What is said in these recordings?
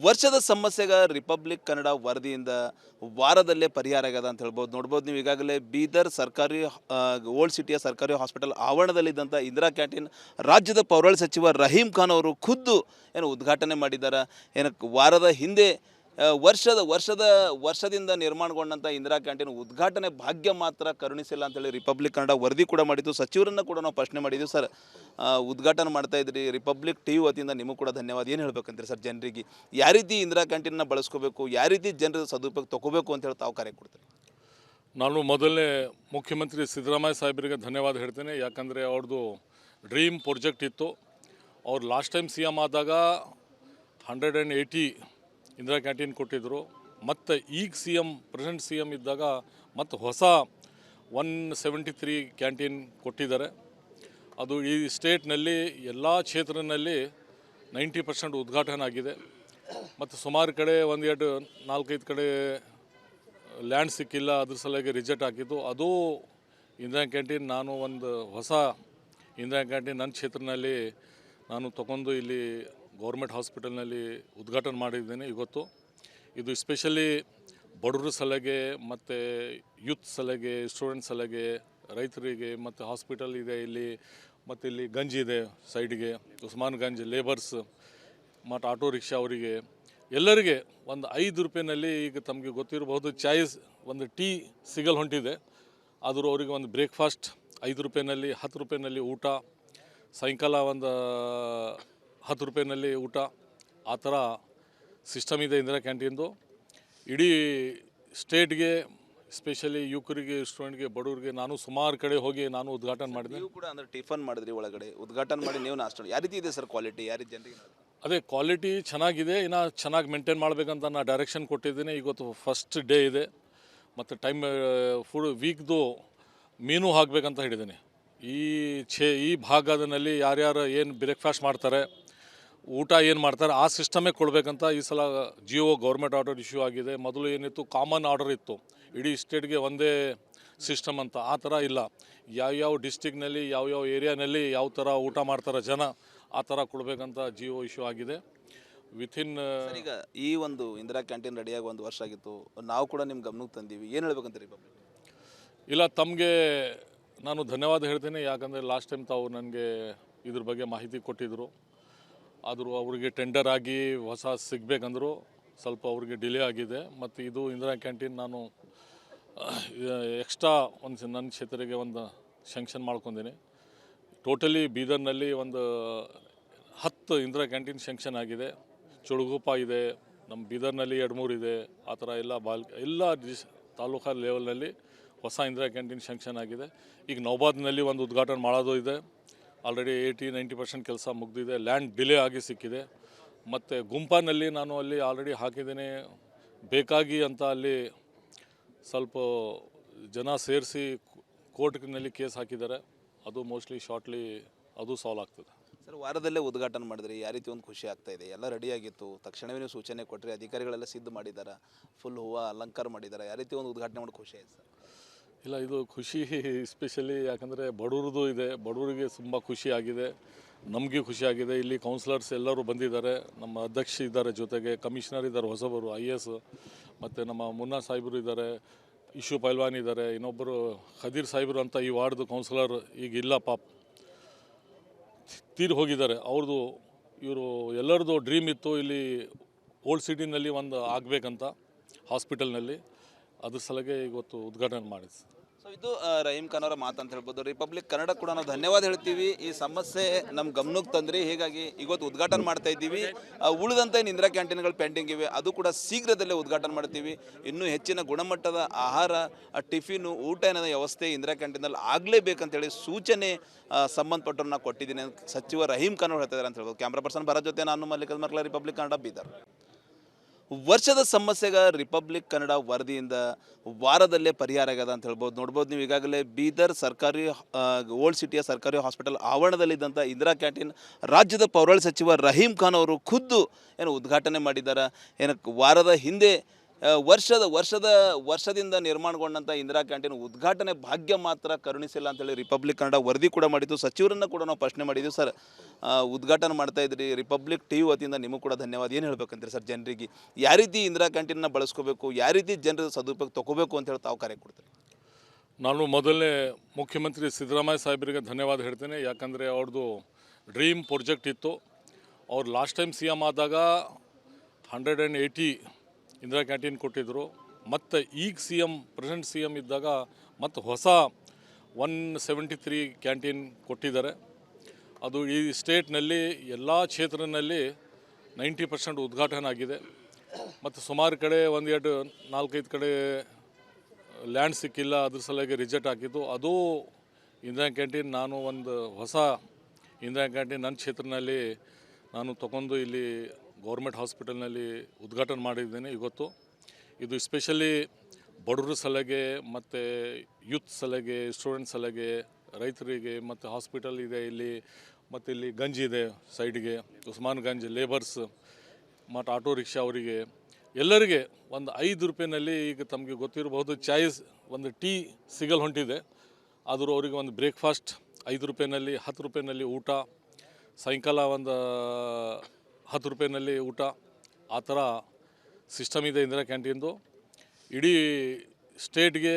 ವರ್ಷದ ಸಮಸ್ಯೆಗ ರಿಪಬ್ಲಿಕ್ ಕನ್ನಡ ವರದಿಯಿಂದ ವಾರದಲ್ಲೇ ಪರಿಹಾರ ಆಗ್ಯದ ಅಂತ ಹೇಳ್ಬೋದು. ನೋಡ್ಬೋದು ನೀವು ಈಗಾಗಲೇ ಬೀದರ್ ಸರ್ಕಾರಿ ಓಲ್ಡ್ ಸಿಟಿಯ ಸರ್ಕಾರಿ ಹಾಸ್ಪಿಟಲ್ ಆವರಣದಲ್ಲಿದ್ದಂಥ ಇಂದಿರಾ ಕ್ಯಾಂಟೀನ್ ರಾಜ್ಯದ ಪೌರಾಡಳಿತ ಸಚಿವ ರಹೀಂ ಖಾನ್ ಅವರು ಖುದ್ದು ಏನು ಉದ್ಘಾಟನೆ ಮಾಡಿದ್ದಾರೆ. ಏನಕ್ಕೆ ವಾರದ ಹಿಂದೆ ವರ್ಷದಿಂದ ನಿರ್ಮಾಣಗೊಂಡಂಥ ಇಂದಿರಾ ಕ್ಯಾಂಟೀನ್ ಉದ್ಘಾಟನೆ ಭಾಗ್ಯ ಮಾತ್ರ ಕರುಣಿಸಿಲ್ಲ ಅಂತೇಳಿ ರಿಪಬ್ಲಿಕ್ ಕನ್ನಡ ವರದಿ ಕೂಡ ಮಾಡಿದ್ದು. ಸಚಿವರನ್ನು ಕೂಡ ನಾವು ಪ್ರಶ್ನೆ ಮಾಡಿದ್ದೀವಿ. ಸರ್, ಉದ್ಘಾಟನೆ ಮಾಡ್ತಾ ಇದ್ರಿ, ರಿಪಬ್ಲಿಕ್ ಟಿವಿ ವತಿಯಿಂದ ನಿಮಗೂ ಕೂಡ ಧನ್ಯವಾದ. ಏನು ಹೇಳ್ಬೇಕಂತೀರಿ ಸರ್ ಜನರಿಗೆ? ಯಾವ ರೀತಿ ಇಂದಿರಾ ಕ್ಯಾಂಟೀನ್ನ ಬಳಸ್ಕೋಬೇಕು, ಯಾವ ರೀತಿ ಜನರ ಸದುಪಯೋಗ ತೊಗೋಬೇಕು ಅಂತ ಹೇಳಿ ತಾವು ಕರೆ ಕೊಡ್ತೀರಿ? ನಾನು ಮೊದಲನೇ ಮುಖ್ಯಮಂತ್ರಿ ಸಿದ್ದರಾಮಯ್ಯ ಸಾಹೇಬರಿಗೆ ಧನ್ಯವಾದ ಹೇಳ್ತೇನೆ. ಯಾಕಂದರೆ ಅವ್ರದ್ದು ಡ್ರೀಮ್ ಪ್ರಾಜೆಕ್ಟ್ ಇತ್ತು. ಅವ್ರು ಲಾಸ್ಟ್ ಟೈಮ್ ಸಿ ಎಮ್ ಆದಾಗ 180 ಇಂದಿರಾ ಕ್ಯಾಂಟೀನ್ ಕೊಟ್ಟಿದ್ದರು. ಮತ್ತು ಈಗ ಪ್ರೆಸೆಂಟ್ ಸಿ ಎಮ್ ಇದ್ದಾಗ ಮತ್ತು ಹೊಸ 173 ಕ್ಯಾಂಟೀನ್ ಕೊಟ್ಟಿದ್ದಾರೆ. ಅದು ಈ ಸ್ಟೇಟ್ನಲ್ಲಿ ಎಲ್ಲ ಕ್ಷೇತ್ರದಲ್ಲಿ 90% ಉದ್ಘಾಟನೆ ಆಗಿದೆ. ಮತ್ತು ಸುಮಾರು ಕಡೆ 4-5 ಕಡೆ ಲ್ಯಾಂಡ್ ಸಿಕ್ಕಿಲ್ಲ, ಅದ್ರ ಸಲುವಾಗಿ ರಿಜೆಕ್ಟ್ ಆಗಿದ್ದು. ಅದು ಇಂದಿರಾ ಕ್ಯಾಂಟೀನ್ ನಾನು ಒಂದು ಹೊಸ ಇಂದಿರಾ ಕ್ಯಾಂಟೀನ್ ನನ್ನ ಕ್ಷೇತ್ರದಲ್ಲಿ ನಾನು ತಗೊಂಡು ಇಲ್ಲಿ ಗೌರ್ಮೆಂಟ್ ಹಾಸ್ಪಿಟಲ್ನಲ್ಲಿ ಉದ್ಘಾಟನೆ ಮಾಡಿದ್ದೇನೆ ಇವತ್ತು. ಇದು ಸ್ಪೆಷಲಿ ಬಡವ್ರ ಸಲಹೆಗೆ ಮತ್ತು ಯೂತ್ ಸಲಹೆಗೆ, ಸ್ಟೂಡೆಂಟ್ಸ್ ಸಲಹೆಗೆ, ರೈತರಿಗೆ ಮತ್ತು ಹಾಸ್ಪಿಟಲ್ ಇದೆ ಇಲ್ಲಿ. ಮತ್ತು ಇಲ್ಲಿ ಗಂಜ್ ಇದೆ ಸೈಡಿಗೆ, ಉಸ್ಮಾನ್ ಗಂಜ್ ಲೇಬರ್ಸ್ ಮತ್ತು ಆಟೋ ರಿಕ್ಷಾ ಅವರಿಗೆ ಎಲ್ಲರಿಗೆ ಒಂದು 5 ರೂಪಾಯಿನಲ್ಲಿ, ಈಗ ತಮಗೆ ಗೊತ್ತಿರಬಹುದು, ಚಾಯ್ಸ್ ಒಂದು ಟೀ ಸಿಗಲ್ ಹೊಂಟಿದೆ. ಆದರೂ ಅವರಿಗೆ ಒಂದು ಬ್ರೇಕ್ಫಾಸ್ಟ್ 5 ರೂಪಾಯಿನಲ್ಲಿ, 10 ರೂಪಾಯಿನಲ್ಲಿ ಊಟ, ಸಾಯಂಕಾಲ ಒಂದು 10 ರೂಪಾಯಿನಲ್ಲಿ ಊಟ, ಆ ಥರ ಸಿಸ್ಟಮ್ ಇದೆ ಇಂದಿರಾ ಕ್ಯಾಂಟೀನ್ದು. ಇಡೀ ಸ್ಟೇಟ್ಗೆ, ಸ್ಪೆಷಲಿ ಯುವಕರಿಗೆ, ಸ್ಟೂಡೆಂಟ್ಗೆ, ಬಡವರಿಗೆ ನಾನು ಸುಮಾರು ಕಡೆ ಹೋಗಿ ನಾನು ಉದ್ಘಾಟನೆ ಮಾಡಿದೆ. ನೀವು ಕೂಡ ಅಂದರೆ ಟಿಫನ್ ಮಾಡಿದ್ರಿ, ಒಳಗಡೆ ಉದ್ಘಾಟನೆ ಮಾಡಿ ನೀವು ನಾಷ್ಟ. ಯಾವ ರೀತಿ ಇದೆ ಸರ್ ಕ್ವಾಲಿಟಿ? ಯಾವ ರೀತಿ ಜನರಿಗೆ? ಅದೇ ಕ್ವಾಲಿಟಿ ಚೆನ್ನಾಗಿದೆ. ಇನ್ನು ಚೆನ್ನಾಗಿ ಮೇಂಟೈನ್ ಮಾಡಬೇಕಂತ ನಾನು ಡೈರೆಕ್ಷನ್ ಕೊಟ್ಟಿದ್ದೀನಿ. ಇವತ್ತು ಫಸ್ಟ್ ಡೇ ಇದೆ. ಮತ್ತು ಟೈಮ್ ವೀಕ್ದು ಮೀನು ಹಾಕಬೇಕಂತ ಹೇಳಿದ್ದೀನಿ. ಈ ಭಾಗದಲ್ಲಿ ಯಾರ್ಯಾರು ಏನು ಬ್ರೇಕ್ಫಾಸ್ಟ್ ಮಾಡ್ತಾರೆ, ಊಟ ಏನು ಮಾಡ್ತಾರೆ, ಆ ಸಿಸ್ಟಮೇ ಕೊಡಬೇಕಂತ ಈ ಸಲ ಗೌರ್ಮೆಂಟ್ ಆರ್ಡರ್ ಇಶ್ಯೂ ಆಗಿದೆ. ಮೊದಲು ಏನಿತ್ತು, ಕಾಮನ್ ಆರ್ಡರ್ ಇತ್ತು, ಇಡೀ ಸ್ಟೇಟ್ಗೆ ಒಂದೇ ಸಿಸ್ಟಮ್ ಅಂತ. ಆ ಥರ ಇಲ್ಲ. ಯಾವ್ಯಾವ ಡಿಸ್ಟಿಕ್ನಲ್ಲಿ, ಯಾವ್ಯಾವ ಏರಿಯಾನಲ್ಲಿ ಯಾವ ಥರ ಊಟ ಮಾಡ್ತಾರೆ ಜನ, ಆ ಥರ ಕೊಡಬೇಕಂತ ಇಶ್ಯೂ ಆಗಿದೆ. ವಿತಿನ್ ಈಗ ಈ ಒಂದು ಇಂದಿರಾ ಕ್ಯಾಂಟೀನ್ ರೆಡಿಯಾಗಿ 1 ವರ್ಷ ಆಗಿತ್ತು, ನಾವು ಕೂಡ ನಿಮ್ಮ ಗಮನಕ್ಕೆ ತಂದೀವಿ. ಏನು ಹೇಳ್ಬೇಕಂತೀರಿ? ಇಲ್ಲ, ತಮಗೆ ನಾನು ಧನ್ಯವಾದ ಹೇಳ್ತೇನೆ. ಯಾಕಂದರೆ ಲಾಸ್ಟ್ ಟೈಮ್ ತಾವು ನನಗೆ ಇದ್ರ ಬಗ್ಗೆ ಮಾಹಿತಿ ಕೊಟ್ಟಿದ್ದರು. ಆದರೂ ಅವರಿಗೆ ಟೆಂಡರ್ ಆಗಿ ಹೊಸ ಸಿಗಬೇಕಂದ್ರು ಸ್ವಲ್ಪ ಅವ್ರಿಗೆ ಡಿಲೇ ಆಗಿದೆ. ಮತ್ತು ಇದು ಇಂದಿರಾ ಕ್ಯಾಂಟೀನ್ ನಾನು ಎಕ್ಸ್ಟ್ರಾ ನನ್ನ ಕ್ಷೇತ್ರಕ್ಕೆ ಒಂದು ಶಂಕ್ಷನ್ ಮಾಡ್ಕೊಂಡಿನಿ. ಟೋಟಲಿ ಬೀದರ್ನಲ್ಲಿ ಒಂದು 10 ಇಂದಿರಾ ಕ್ಯಾಂಟೀನ್ ಶಂಕ್ಷನ್ ಆಗಿದೆ. ಚುಳುಗುಪ್ಪ ಇದೆ, ನಮ್ಮ ಬೀದರ್ನಲ್ಲಿ 2-3 ಇದೆ. ಆ ಥರ ಎಲ್ಲ ತಾಲೂಕಾ ಲೆವೆಲ್ನಲ್ಲಿ ಹೊಸ ಇಂದಿರಾ ಕ್ಯಾಂಟೀನ್ ಶಂಕ್ಷನ್ ಆಗಿದೆ. ಈಗ ನೌಬಾದ್ನಲ್ಲಿ ಒಂದು ಉದ್ಘಾಟನೆ ಮಾಡೋದು ಇದೆ. ಆಲ್ರೆಡಿ 80-90% ಕೆಲಸ ಮುಗಿದಿದೆ. ಲ್ಯಾಂಡ್ ಡಿಲೇ ಆಗಿ ಸಿಕ್ಕಿದೆ. ಮತ್ತು ಗುಂಪಾನಲ್ಲಿ ನಾನು ಅಲ್ಲಿ ಆಲ್ರೆಡಿ ಹಾಕಿದ್ದೀನಿ. ಬೇಕಾಗಿ ಅಂತ ಅಲ್ಲಿ ಸ್ವಲ್ಪ ಜನ ಸೇರಿಸಿ ಕೋರ್ಟ್ನಲ್ಲಿ ಕೇಸ್ ಹಾಕಿದ್ದಾರೆ. ಅದು ಮೋಸ್ಟ್ಲಿ ಶಾರ್ಟ್ಲಿ ಅದು ಸಾಲ್ವ್ ಆಗ್ತದೆ. ಸರ್, ವಾರದಲ್ಲೇ ಉದ್ಘಾಟನೆ ಮಾಡಿದ್ರಿ, ಯಾವ ರೀತಿ ಒಂದು ಖುಷಿ ಆಗ್ತಾ ಇದೆ? ಎಲ್ಲ ರೆಡಿಯಾಗಿತ್ತು, ತಕ್ಷಣವೇ ನೀವು ಸೂಚನೆ ಕೊಟ್ಟರೆ ಅಧಿಕಾರಿಗಳೆಲ್ಲ ಸಿದ್ಧ ಮಾಡಿದ್ದಾರೆ, ಫುಲ್ ಹೂವು ಅಲಂಕಾರ ಮಾಡಿದ್ದಾರೆ. ಯಾವ ರೀತಿ ಒಂದು ಉದ್ಘಾಟನೆ ಮಾಡಿ ಖುಷಿ ಆಯ್ತು ಸರ್? ಇಲ್ಲ, ಇದು ಖುಷಿ ಎಸ್ಪೆಷಲಿ ಯಾಕಂದರೆ ಬಡವ್ರದ್ದು ಇದೆ. ಬಡವರಿಗೆ ತುಂಬ ಖುಷಿ ಆಗಿದೆ, ನಮಗೆ ಖುಷಿ ಆಗಿದೆ. ಇಲ್ಲಿ ಕೌನ್ಸಿಲರ್ಸ್ ಎಲ್ಲರೂ ಬಂದಿದ್ದಾರೆ, ನಮ್ಮ ಅಧ್ಯಕ್ಷ ಇದ್ದಾರೆ, ಜೊತೆಗೆ ಕಮಿಷನರ್ ಇದ್ದಾರೆ ಹೊಸಬರು IAS, ಮತ್ತು ನಮ್ಮ ಮುನ್ನಾ ಸಾಹೇಬರು ಇದ್ದಾರೆ, ಇಶು ಪೈಲ್ವಾನ್ ಇದ್ದಾರೆ, ಇನ್ನೊಬ್ಬರು ಖದೀರ್ ಸಾಹೇಬರು ಅಂತ ಈ ವಾರ್ಡ್ದು ಕೌನ್ಸಿಲರ್ ಈಗ ಇಲ್ಲ, ಪಾಪ ತೀರಿ ಹೋಗಿದ್ದಾರೆ. ಇವರು ಎಲ್ಲರದ್ದು ಡ್ರೀಮ್ ಇತ್ತು ಇಲ್ಲಿ ಓಲ್ಡ್ ಸಿಟಿನಲ್ಲಿ ಒಂದು ಆಗಬೇಕಂತ ಹಾಸ್ಪಿಟಲ್ನಲ್ಲಿ. ಅದ್ರ ಸಲಗೆ ಇವತ್ತು ಉದ್ಘಾಟನೆ ಮಾಡಿದೆ. ಸೊ ಇದು ರಹೀಂ ಖಾನ್ ಅವರ ಮಾತು ಅಂತ ಹೇಳ್ಬೋದು. ರಿಪಬ್ಲಿಕ್ ಕನ್ನಡ ಕೂಡ ನಾವು ಧನ್ಯವಾದ ಹೇಳ್ತೀವಿ. ಈ ಸಮಸ್ಯೆ ನಮ್ಮ ಗಮನಕ್ಕೆ ತಂದ್ರಿ, ಹೀಗಾಗಿ ಇವತ್ತು ಉದ್ಘಾಟನೆ ಮಾಡ್ತಾ ಇದ್ದೀವಿ. ಉಳಿದಂಥ ಇಂದಿರಾ ಕ್ಯಾಂಟೀನ್ಗಳು ಪೆಂಡಿಂಗ್ ಇವೆ, ಅದು ಕೂಡ ಶೀಘ್ರದಲ್ಲೇ ಉದ್ಘಾಟನೆ ಮಾಡ್ತೀವಿ. ಇನ್ನೂ ಹೆಚ್ಚಿನ ಗುಣಮಟ್ಟದ ಆಹಾರ, ಟಿಫಿನು, ಊಟ ಏನೋ ವ್ಯವಸ್ಥೆ ಇಂದಿರಾ ಕ್ಯಾಂಟೀನಲ್ಲಿ ಆಗಲೇಬೇಕಂತೇಳಿ ಸೂಚನೆ ಸಂಬಂಧಪಟ್ಟವ್ರನ್ನ ಕೊಟ್ಟಿದ್ದೀನಿ ಸಚಿವ ರಹೀಂ ಖಾನ್ ಅವರು ಹೇಳ್ತಿದ್ದಾರೆ ಅಂತ ಹೇಳ್ಬೋದು. ಕ್ಯಾಮ್ರಾ ಪರ್ಸನ್ ಭರತ್ ಜೊತೆ ನಾನು ಮಲ್ಲಿಕಾರ್ಜುನ ಮರ್ಕಲ, ರಿಪಬ್ಲಿಕ್ ಕನ್ನಡ, ಬೀದರ್. ವರ್ಷದ ಸಮಸ್ಯೆಗ ರಿಪಬ್ಲಿಕ್ ಕನ್ನಡ ವರದಿಯಿಂದ ವಾರದಲ್ಲೇ ಪರಿಹಾರ ಆಗ್ಯದ ಅಂತ ಹೇಳ್ಬೋದು. ನೋಡ್ಬೋದು ನೀವು ಈಗಾಗಲೇ ಬೀದರ್ ಸರ್ಕಾರಿ ಓಲ್ಡ್ ಸಿಟಿಯ ಸರ್ಕಾರಿ ಹಾಸ್ಪಿಟಲ್ ಆವರಣದಲ್ಲಿದ್ದಂಥ ಇಂದಿರಾ ಕ್ಯಾಂಟೀನ್ ರಾಜ್ಯದ ಪೌರಾಡಳಿತ ಸಚಿವ ರಹೀಂ ಖಾನ್ ಅವರು ಖುದ್ದು ಏನು ಉದ್ಘಾಟನೆ ಮಾಡಿದ್ದಾರೆ. ಏನಕ್ಕೆ ವಾರದ ಹಿಂದೆ ವರ್ಷದಿಂದ ನಿರ್ಮಾಣಗೊಂಡಂಥ ಇಂದಿರಾ ಕ್ಯಾಂಟೀನ್ ಉದ್ಘಾಟನೆ ಭಾಗ್ಯ ಮಾತ್ರ ಕರುಣಿಸಿಲ್ಲ ಅಂತೇಳಿ ರಿಪಬ್ಲಿಕ್ ಕನ್ನಡ ವರದಿ ಕೂಡ ಮಾಡಿದ್ದು. ಸಚಿವರನ್ನು ಕೂಡ ನಾವು ಪ್ರಶ್ನೆ ಮಾಡಿದ್ದೀವಿ. ಸರ್, ಉದ್ಘಾಟನೆ ಮಾಡ್ತಾ ಇದ್ರಿ, ರಿಪಬ್ಲಿಕ್ ಟಿವಿ ವತಿಯಿಂದ ನಿಮಗೂ ಕೂಡ ಧನ್ಯವಾದ. ಏನು ಹೇಳ್ಬೇಕಂತೀರಿ ಸರ್ ಜನರಿಗೆ? ಯಾವ ರೀತಿ ಇಂದಿರಾ ಕ್ಯಾಂಟೀನ್ನ ಬಳಸ್ಕೋಬೇಕು, ಯಾವ ರೀತಿ ಜನರ ಸದುಪಯೋಗ ತಗೋಬೇಕು ಅಂತ ಹೇಳಿ ತಾವು ಕರೆ ಕೊಡ್ತೀರಿ? ನಾನು ಮೊದಲನೇ ಮುಖ್ಯಮಂತ್ರಿ ಸಿದ್ದರಾಮಯ್ಯ ಸಾಹೇಬರಿಗೆ ಧನ್ಯವಾದ ಹೇಳ್ತೇನೆ. ಯಾಕಂದರೆ ಅವ್ರದ್ದು ಡ್ರೀಮ್ ಪ್ರಾಜೆಕ್ಟ್ ಇತ್ತು. ಅವ್ರು ಲಾಸ್ಟ್ ಟೈಮ್ ಸಿ ಎಮ್ ಆದಾಗ 180 ಇಂದಿರಾ ಕ್ಯಾಂಟೀನ್ ಕೊಟ್ಟಿದ್ದರು. ಮತ್ತು ಈಗ ಪ್ರೆಸೆಂಟ್ ಸಿ ಎಮ್ ಇದ್ದಾಗ ಮತ್ತು ಹೊಸ 173 ಕ್ಯಾಂಟೀನ್ ಕೊಟ್ಟಿದ್ದಾರೆ. ಅದು ಈ ಸ್ಟೇಟ್ನಲ್ಲಿ ಎಲ್ಲ ಕ್ಷೇತ್ರದಲ್ಲಿ 90% ಉದ್ಘಾಟನೆ ಆಗಿದೆ. ಮತ್ತು ಸುಮಾರು ಕಡೆ 4-5 ಕಡೆ ಲ್ಯಾಂಡ್ ಸಿಕ್ಕಿಲ್ಲ, ಅದ್ರ ಸಲುವಾಗಿ ರಿಜೆಕ್ಟ್ ಆಗಿದ್ದು. ಅದು ಇಂದಿರಾ ಕ್ಯಾಂಟೀನ್ ನಾನು ಒಂದು ಹೊಸ ಇಂದಿರಾ ಕ್ಯಾಂಟೀನ್ ನನ್ನ ಕ್ಷೇತ್ರದಲ್ಲಿ ನಾನು ತಗೊಂಡು ಇಲ್ಲಿ ಗೌರ್ಮೆಂಟ್ ಹಾಸ್ಪಿಟಲ್ನಲ್ಲಿ ಉದ್ಘಾಟನೆ ಮಾಡಿದ್ದೇನೆ ಇವತ್ತು. ಇದು ಸ್ಪೆಷಲಿ ಬಡವ್ರ ಸಲಹೆಗೆ ಮತ್ತು ಯೂತ್ ಸಲಹೆಗೆ, ಸ್ಟೂಡೆಂಟ್ಸ್ ಸಲಹೆಗೆ, ರೈತರಿಗೆ ಮತ್ತು ಹಾಸ್ಪಿಟಲ್ ಇದೆ ಇಲ್ಲಿ. ಮತ್ತು ಇಲ್ಲಿ ಗಂಜಿ ಇದೆ ಸೈಡ್ಗೆ, ಉಸ್ಮಾನ್ ಗಂಜ್ ಲೇಬರ್ಸ್ ಮತ್ತು ಆಟೋ ರಿಕ್ಷಾ ಅವರಿಗೆ ಎಲ್ಲರಿಗೆ ಒಂದು 5 ರೂಪಾಯಿನಲ್ಲಿ, ಈಗ ತಮಗೆ ಗೊತ್ತಿರಬಹುದು, ಚಾಯ್ಸ್ ಒಂದು ಟೀ ಸಿಗಲ್ ಹೊಂಟಿದೆ. ಆದರೂ ಅವರಿಗೆ ಒಂದು ಬ್ರೇಕ್ಫಾಸ್ಟ್ 5 ರೂಪಾಯಿನಲ್ಲಿ, 10 ರೂಪಾಯಿನಲ್ಲಿ ಊಟ, ಸಾಯಂಕಾಲ ಒಂದು 10 ರೂಪಾಯಿನಲ್ಲಿ ಊಟ, ಆ ಥರ ಸಿಸ್ಟಮ್ ಇದೆ ಇಂದಿರಾ ಕ್ಯಾಂಟೀನ್ದು. ಇಡೀ ಸ್ಟೇಟ್ಗೆ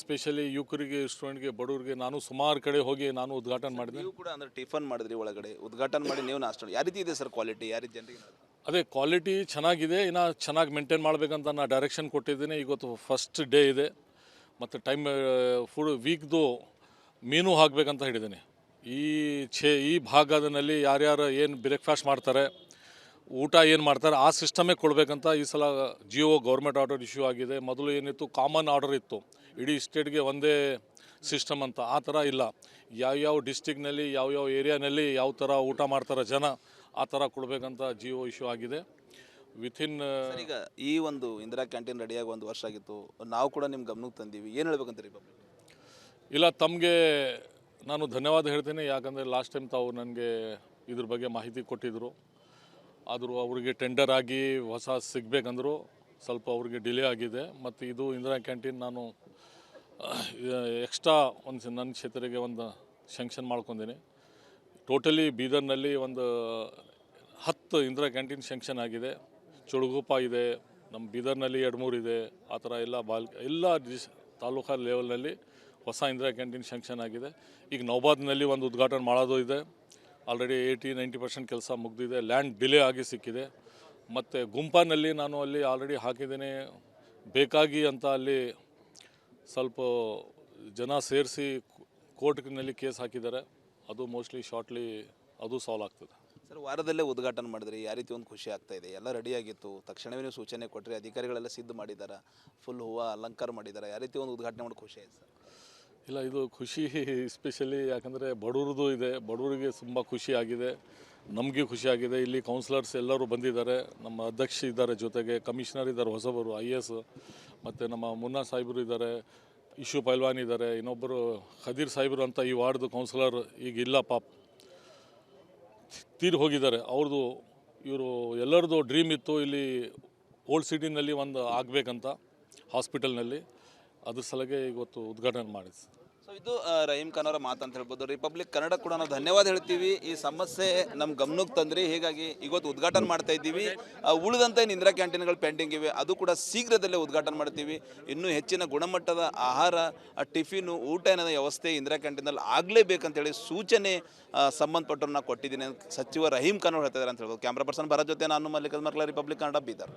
ಸ್ಪೆಷಲಿ ಯುವಕರಿಗೆ, ಸ್ಟೂಡೆಂಟ್ಗೆ, ಬಡವರಿಗೆ ನಾನು ಸುಮಾರು ಕಡೆ ಹೋಗಿ ನಾನು ಉದ್ಘಾಟನೆ ಮಾಡಿದೆ. ನೀವು ಕೂಡ ಅಂದರೆ ಟಿಫನ್ ಮಾಡಿದ್ರಿ, ಒಳಗಡೆ ಉದ್ಘಾಟನೆ ಮಾಡಿ ನೀವು ನಾಷ್ಟ. ಯಾವ ರೀತಿ ಇದೆ ಸರ್ ಕ್ವಾಲಿಟಿ? ಯಾವ ರೀತಿ ಜನರಿಗೆ? ಅದೇ ಕ್ವಾಲಿಟಿ ಚೆನ್ನಾಗಿದೆ. ಇನ್ನು ಚೆನ್ನಾಗಿ ಮೇಂಟೈನ್ ಮಾಡಬೇಕಂತ ನಾನು ಡೈರೆಕ್ಷನ್ ಕೊಟ್ಟಿದ್ದೀನಿ. ಇವತ್ತು ಫಸ್ಟ್ ಡೇ ಇದೆ. ಮತ್ತು ಟೈಮ್ ವೀಕ್ದು ಮೀನು ಹಾಕಬೇಕಂತ ಹೇಳಿದ್ದೀನಿ. ಈ ಭಾಗದಲ್ಲಿ ಯಾರ್ಯಾರು ಏನು ಬ್ರೇಕ್ಫಾಸ್ಟ್ ಮಾಡ್ತಾರೆ, ಊಟ ಏನು ಮಾಡ್ತಾರೆ, ಆ ಸಿಸ್ಟಮೇ ಕೊಡಬೇಕಂತ ಈ ಸಲ ಜಿಯೋ ಗೌರ್ಮೆಂಟ್ ಆರ್ಡರ್ ಇಶ್ಯೂ ಆಗಿದೆ. ಮೊದಲು ಏನಿತ್ತು, ಕಾಮನ್ ಆರ್ಡರ್ ಇತ್ತು, ಇಡೀ ಸ್ಟೇಟ್ಗೆ ಒಂದೇ ಸಿಸ್ಟಮ್ ಅಂತ. ಆ ಥರ ಇಲ್ಲ. ಯಾವ್ಯಾವ ಡಿಸ್ಟಿಕ್ನಲ್ಲಿ, ಯಾವ್ಯಾವ ಏರಿಯಾನಲ್ಲಿ ಯಾವ ಥರ ಊಟ ಮಾಡ್ತಾರೆ ಜನ, ಆ ಥರ ಕೊಡಬೇಕಂತ ಜಿಯೋ ಇಶ್ಯೂ ಆಗಿದೆ. ವಿತಿನ್ ಈಗ ಈ ಒಂದು ಇಂದಿರಾ ಕ್ಯಾಂಟೀನ್ ರೆಡಿಯಾಗಿ 1 ವರ್ಷ ಆಗಿತ್ತು, ನಾವು ಕೂಡ ನಿಮ್ಮ ಗಮನಕ್ಕೆ ತಂದೀವಿ. ಏನು ಹೇಳ್ಬೇಕಂತೀರಿ? ಇಲ್ಲ, ತಮಗೆ ನಾನು ಧನ್ಯವಾದ ಹೇಳ್ತೀನಿ. ಯಾಕಂದರೆ ಲಾಸ್ಟ್ ಟೈಮ್ ತಾವು ನನಗೆ ಇದ್ರ ಬಗ್ಗೆ ಮಾಹಿತಿ ಕೊಟ್ಟಿದ್ದರು. ಆದರೂ ಅವರಿಗೆ ಟೆಂಡರ್ ಆಗಿ ಹೊಸ ಸಿಗಬೇಕಂದ್ರು ಸ್ವಲ್ಪ ಅವ್ರಿಗೆ ಡಿಲೇ ಆಗಿದೆ. ಮತ್ತು ಇದು ಇಂದಿರಾ ಕ್ಯಾಂಟೀನ್ ನಾನು ಎಕ್ಸ್ಟ್ರಾ ನನ್ನ ಕ್ಷೇತ್ರಕ್ಕೆ ಒಂದು ಶಂಕ್ಷನ್ ಮಾಡ್ಕೊಂಡಿನಿ. ಟೋಟಲಿ ಬೀದರ್ನಲ್ಲಿ ಒಂದು 10 ಇಂದಿರಾ ಕ್ಯಾಂಟೀನ್ ಶಂಕ್ಷನ್ ಆಗಿದೆ. ಚುಳುಗುಪ್ಪ ಇದೆ, ನಮ್ಮ ಬೀದರ್ನಲ್ಲಿ 2-3 ಇದೆ. ಆ ಥರ ಎಲ್ಲ ತಾಲೂಕಾ ಲೆವೆಲ್ನಲ್ಲಿ ಹೊಸ ಇಂದಿರಾ ಕ್ಯಾಂಟೀನ್ ಶಂಕ್ಷನ್ ಆಗಿದೆ. ಈಗ ನೌಬಾದ್ನಲ್ಲಿ ಒಂದು ಉದ್ಘಾಟನೆ ಮಾಡೋದು ಇದೆ. ಆಲ್ರೆಡಿ 80-90% ಕೆಲಸ ಮುಗಿದಿದೆ. ಲ್ಯಾಂಡ್ ಡಿಲೇ ಆಗಿ ಸಿಕ್ಕಿದೆ. ಮತ್ತು ಗುಂಪಾನಲ್ಲಿ ನಾನು ಅಲ್ಲಿ ಆಲ್ರೆಡಿ ಹಾಕಿದ್ದೇನೆ. ಬೇಕಾಗಿ ಅಂತ ಅಲ್ಲಿ ಸ್ವಲ್ಪ ಜನ ಸೇರಿಸಿ ಕೋರ್ಟ್ನಲ್ಲಿ ಕೇಸ್ ಹಾಕಿದ್ದಾರೆ. ಅದು ಮೋಸ್ಟ್ಲಿ ಶಾರ್ಟ್ಲಿ ಅದು ಸಾಲ್ವ್ ಆಗ್ತದೆ. ಸರ್, ವಾರದಲ್ಲೇ ಉದ್ಘಾಟನೆ ಮಾಡಿದ್ರಿ, ಯಾವ ರೀತಿ ಒಂದು ಖುಷಿ ಆಗ್ತಾ ಇದೆ? ಎಲ್ಲ ರೆಡಿಯಾಗಿತ್ತು, ತಕ್ಷಣವೇ ನೀವು ಸೂಚನೆ ಕೊಟ್ಟರೆ ಅಧಿಕಾರಿಗಳೆಲ್ಲ ಸಿದ್ಧ ಮಾಡಿದ್ದಾರೆ, ಫುಲ್ ಹೂವು ಅಲಂಕಾರ ಮಾಡಿದ್ದಾರೆ. ಯಾವ ರೀತಿ ಒಂದು ಉದ್ಘಾಟನೆ ಮಾಡಿ ಖುಷಿ ಆಯ್ತು ಸರ್? ಇಲ್ಲ, ಇದು ಖುಷಿ ಎಸ್ಪೆಷಲಿ ಯಾಕಂದರೆ ಬಡವ್ರದ್ದು ಇದೆ. ಬಡವರಿಗೆ ತುಂಬ ಖುಷಿ ಆಗಿದೆ, ನಮಗೆ ಖುಷಿ ಆಗಿದೆ. ಇಲ್ಲಿ ಕೌನ್ಸಿಲರ್ಸ್ ಎಲ್ಲರೂ ಬಂದಿದ್ದಾರೆ, ನಮ್ಮ ಅಧ್ಯಕ್ಷ ಇದ್ದಾರೆ, ಜೊತೆಗೆ ಕಮಿಷನರ್ ಇದ್ದಾರೆ ಹೊಸಬರು IAS, ಮತ್ತು ನಮ್ಮ ಮುನ್ನಾ ಸಾಹೇಬರು ಇದ್ದಾರೆ, ಇಶು ಪೈಲ್ವಾನ್ ಇದ್ದಾರೆ, ಇನ್ನೊಬ್ಬರು ಖದೀರ್ ಸಾಹೇಬರು ಅಂತ ಈ ವಾರ್ಡ್ದು ಕೌನ್ಸಿಲರ್ ಈಗ ಇಲ್ಲ, ತೀರಿ ಹೋಗಿದ್ದಾರೆ. ಇವರು ಎಲ್ಲರದ್ದು ಡ್ರೀಮ್ ಇತ್ತು ಇಲ್ಲಿ ಓಲ್ಡ್ ಸಿಟಿನಲ್ಲಿ ಒಂದು ಆಗಬೇಕಂತ ಹಾಸ್ಪಿಟಲ್ನಲ್ಲಿ. ಅದ್ರ ಸಲಗೆ ಇವತ್ತು ಉದ್ಘಾಟನೆ ಮಾಡಿದ್ವಿ. ಸೊ ಇದು ರಹೀಮ್ ಖಾನ್ ಅವರ ಮಾತು ಅಂತ ಹೇಳ್ಬೋದು. ರಿಪಬ್ಲಿಕ್ ಕನ್ನಡ ಕೂಡ ನಾವು ಧನ್ಯವಾದ ಹೇಳ್ತೀವಿ. ಈ ಸಮಸ್ಯೆ ನಮ್ಮ ಗಮನಕ್ಕೆ ತಂದ್ರಿ, ಹೀಗಾಗಿ ಇವತ್ತು ಉದ್ಘಾಟನೆ ಮಾಡ್ತಾ ಇದ್ದೀವಿ. ಉಳಿದಂತೆ ಇಂದಿರಾ ಕ್ಯಾಂಟೀನ್ಗಳು ಪೆಂಡಿಂಗ್ ಇವೆ, ಅದು ಕೂಡ ಶೀಘ್ರದಲ್ಲೇ ಉದ್ಘಾಟನೆ ಮಾಡ್ತೀವಿ. ಇನ್ನೂ ಹೆಚ್ಚಿನ ಗುಣಮಟ್ಟದ ಆಹಾರ, ಟಿಫಿನು, ಊಟ ಏನೋ ವ್ಯವಸ್ಥೆ ಇಂದಿರಾ ಕ್ಯಾಂಟೀನಲ್ಲಿ ಆಗಲೇಬೇಕಂತೇಳಿ ಸೂಚನೆ ಸಂಬಂಧಪಟ್ಟವ್ರು ನಾವು ಕೊಟ್ಟಿದ್ದೀನಿ ಸಚಿವ ರಹೀಮ್ ಖಾನ್ ಅವರು ಹೇಳ್ತಿದ್ದಾರೆ ಅಂತ ಹೇಳ್ಬೋದು. ಕ್ಯಾಮ್ರಾ ಪರ್ಸನ್ ಭರತ್ ಜೊತೆ ನಾನು ಮಲ್ಲಿಕಾರ್ಜುನ್ ಮರ್ಕಲ, ರಿಪಬ್ಲಿಕ್ ಕನ್ನಡ, ಬೀದರ್.